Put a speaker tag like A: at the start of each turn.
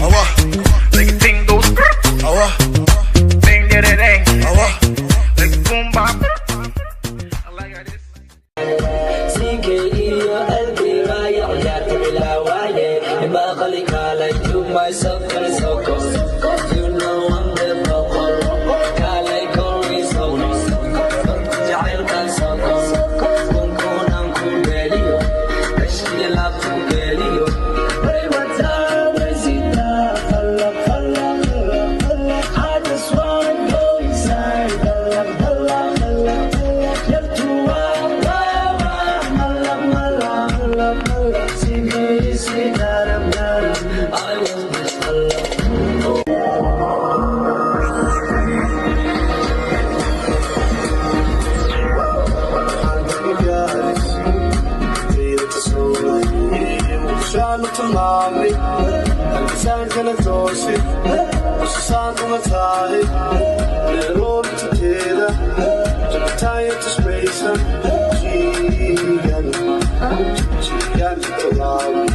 A: Like a thing goes. Bang, da da dang. Like a boom bop. I like how this.
B: Myself and it's so cold. You know I'm the vocal. Kalay ko is so cold. Jahil ka so cold. Kung kunang kubeliyo. Ashkila kubeliyo. Pray what's up, Rosita. Falla, falla, falla, falla. I just wanna go inside. Falla, falla, falla, falla. You're too wild, wild, wild. Mala, mala, mala, mala. Sige, sige, daram, daram. I was Tamami, I'm saying gonna do shit. What's the gonna tie? They're all together. Just tie it to space. She got it to love.